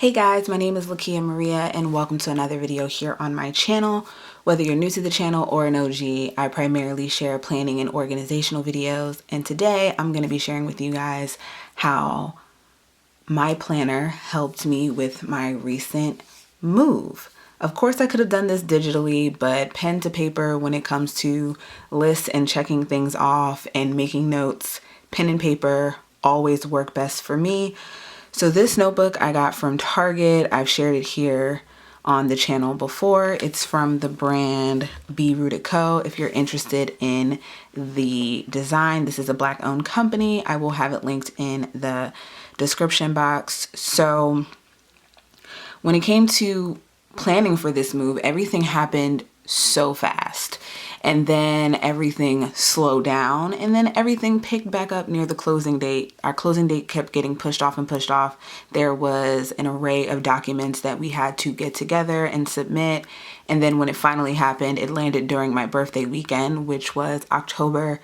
Hey guys, my name is Lakia Maria and welcome to another video here on my channel. Whether you're new to the channel or an OG, I primarily share planning and organizational videos, and today I'm going to be sharing with you guys how my planner helped me with my recent move. Of course I could have done this digitally, but pen to paper when it comes to lists and checking things off and making notes, pen and paper always work best for me. So this notebook I got from Target. I've shared it here on the channel before. It's from the brand Be Rooted Co. If you're interested in the design, this is a Black owned company. I will have it linked in the description box. So when it came to planning for this move, everything happened so fast. And then everything slowed down, and then everything picked back up near the closing date. Our closing date kept getting pushed off and pushed off. There was an array of documents that we had to get together and submit. And then when it finally happened, it landed during my birthday weekend, which was October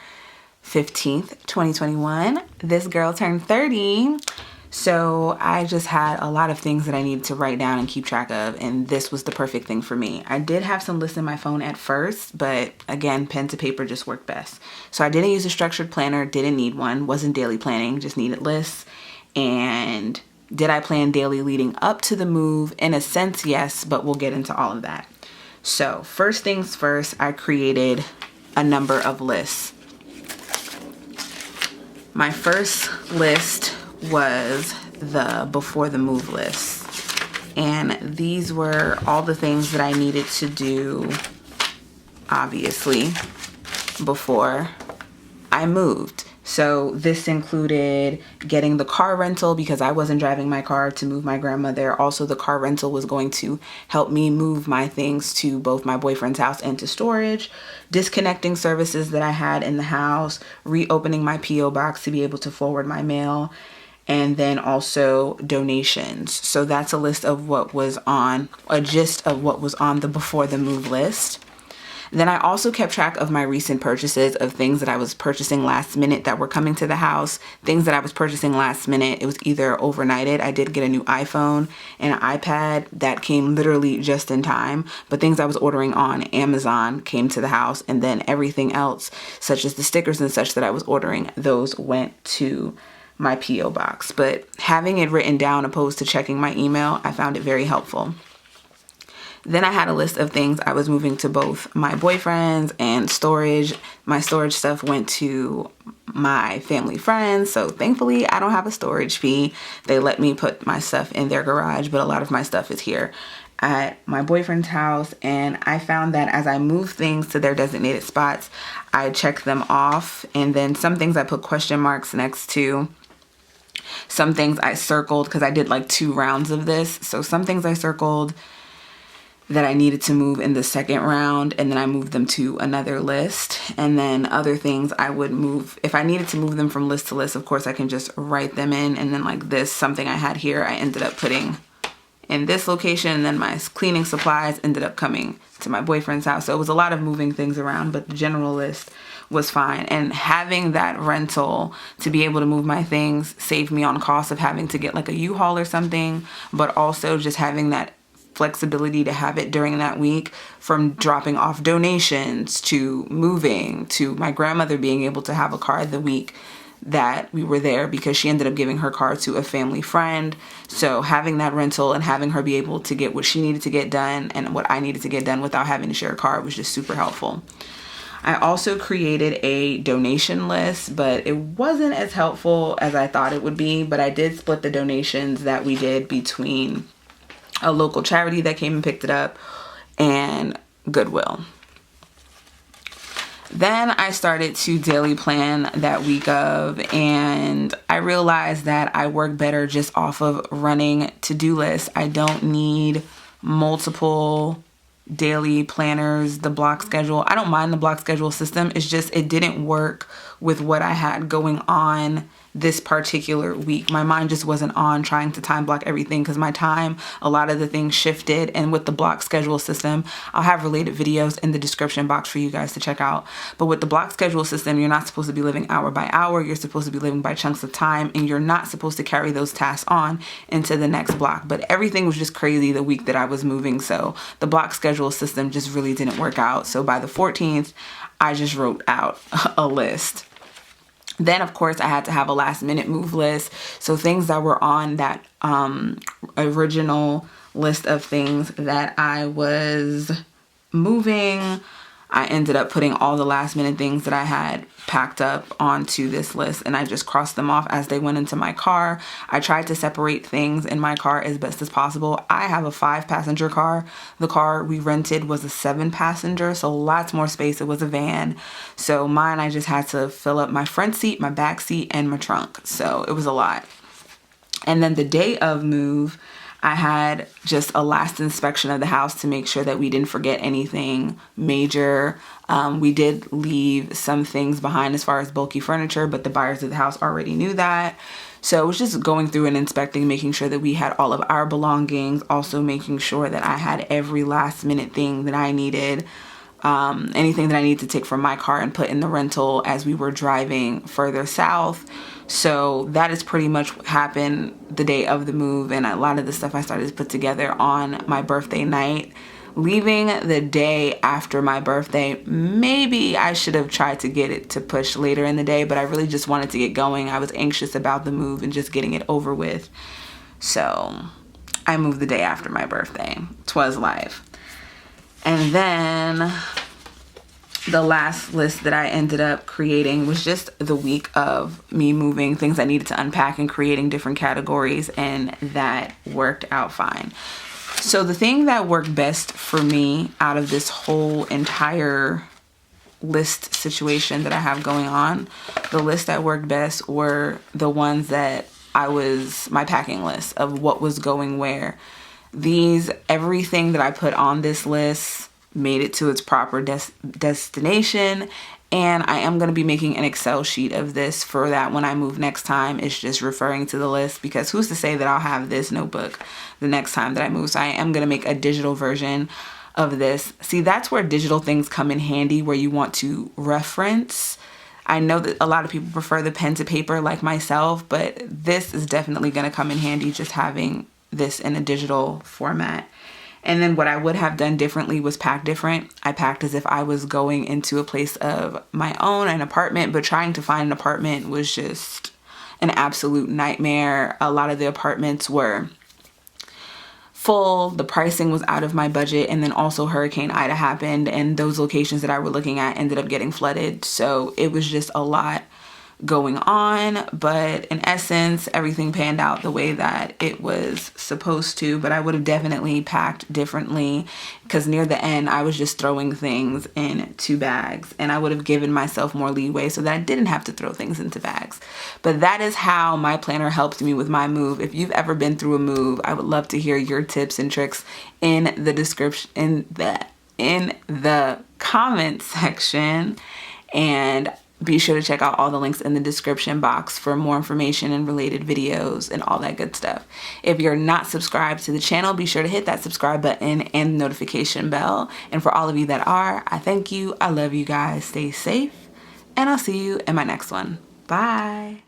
15th, 2021. This girl turned 30. So I just had a lot of things that I needed to write down and keep track of, and this was the perfect thing for me. I did have some lists in my phone at first, but again, pen to paper just worked best. So I didn't use a structured planner, didn't need one, wasn't daily planning, just needed lists. And did I plan daily leading up to the move? In a sense, yes, but we'll get into all of that. So first things first, I created a number of lists. My first list was the before the move list, and these were all the things that I needed to do, obviously, before I moved. So this included getting the car rental because I wasn't driving my car to move my grandmother. Also, the car rental was going to help me move my things to both my boyfriend's house and to storage, disconnecting services that I had in the house, reopening my P.O. box to be able to forward my mail, and then also donations. So that's a list of what was on, a gist of what was on the before the move list. Then I also kept track of my recent purchases of things that I was purchasing last minute that were coming to the house, things that I was purchasing last minute. It was either overnighted. I did get a new iPhone and an iPad that came literally just in time, but things I was ordering on Amazon came to the house, and then everything else, such as the stickers and such that I was ordering, those went to my P.O. box. But having it written down opposed to checking my email, I found it very helpful. Then I had a list of things I was moving to both my boyfriend's and storage. My storage stuff went to my family friends, so thankfully I don't have a storage fee. They let me put my stuff in their garage, but a lot of my stuff is here at my boyfriend's house. And I found that as I move things to their designated spots, I check them off, and then some things I put question marks next to. Some things I circled because I did like 2 rounds of this. So some things I circled that I needed to move in the second round, and then I moved them to another list. And then other things I would move, if I needed to move them from list to list, of course I can just write them in. And then like this, something I had here, I ended up putting in this location, and then my cleaning supplies ended up coming to my boyfriend's house. So it was a lot of moving things around, but the general list was fine. And having that rental to be able to move my things saved me on cost of having to get like a U-Haul or something, but also just having that flexibility to have it during that week, from dropping off donations to moving to my grandmother being able to have a car the week that we were there because she ended up giving her car to a family friend. So having that rental and having her be able to get what she needed to get done and what I needed to get done without having to share a car was just super helpful. I also created a donation list, but it wasn't as helpful as I thought it would be. But I did split the donations that we did between a local charity that came and picked it up and Goodwill. Then I started to daily plan that week of, and I realized that I work better just off of running to-do lists. I don't need multiple daily planners, the block schedule. I don't mind the block schedule system. It's just, it didn't work with what I had going on this particular week. My mind just wasn't on trying to time block everything because my time, a lot of the things shifted. And with the block schedule system, I'll have related videos in the description box for you guys to check out. But with the block schedule system, you're not supposed to be living hour by hour. You're supposed to be living by chunks of time, and you're not supposed to carry those tasks on into the next block. But everything was just crazy the week that I was moving. So the block schedule system just really didn't work out. So by the 14th, I just wrote out a list. Then, of course, I had to have a last minute move list. So things that were on that original list of things that I was moving, I ended up putting all the last minute things that I had packed up onto this list, and I just crossed them off as they went into my car. I tried to separate things in my car as best as possible. I have a 5-passenger car. The car we rented was a 7-passenger, so lots more space. It was a van. So mine, I just had to fill up my front seat, my back seat, and my trunk. So it was a lot. And then the day of move, I had just a last inspection of the house to make sure that we didn't forget anything major. We did leave some things behind as far as bulky furniture, but the buyers of the house already knew that. So it was just going through and inspecting, making sure that we had all of our belongings, also making sure that I had every last minute thing that I needed, anything that I needed to take from my car and put in the rental as we were driving further south. So that is pretty much what happened the day of the move, and a lot of the stuff I started to put together on my birthday night. Leaving the day after my birthday, maybe I should have tried to get it to push later in the day, but I really just wanted to get going. I was anxious about the move and just getting it over with. So I moved the day after my birthday. 'Twas life. And then the last list that I ended up creating was just the week of me moving, things I needed to unpack and creating different categories, and that worked out fine. So the thing that worked best for me out of this whole entire list situation that I have going on, the list that worked best were the ones that my packing list of what was going where. Everything that I put on this list made it to its proper destination, and I am going to be making an Excel sheet of this for that when I move next time. It's just referring to the list, because who's to say that I'll have this notebook the next time that I move. So I am going to make a digital version of this. See, that's where digital things come in handy, where you want to reference. I know that a lot of people prefer the pen to paper like myself, but this is definitely going to come in handy, just having this in a digital format. And then what I would have done differently was pack different. I packed as if I was going into a place of my own, an apartment, but trying to find an apartment was just an absolute nightmare. A lot of the apartments were full. The pricing was out of my budget. And then also Hurricane Ida happened, and those locations that I were looking at ended up getting flooded. So it was just a lot going on, but in essence, everything panned out the way that it was supposed to. But I would have definitely packed differently, because near the end I was just throwing things in 2 bags, and I would have given myself more leeway so that I didn't have to throw things into bags. But that is how my planner helped me with my move. If you've ever been through a move, I would love to hear your tips and tricks in the description, in the comment section, and be sure to check out all the links in the description box for more information and related videos and all that good stuff. If you're not subscribed to the channel, be sure to hit that subscribe button and notification bell. And for all of you that are, I thank you. I love you guys. Stay safe, and I'll see you in my next one. Bye.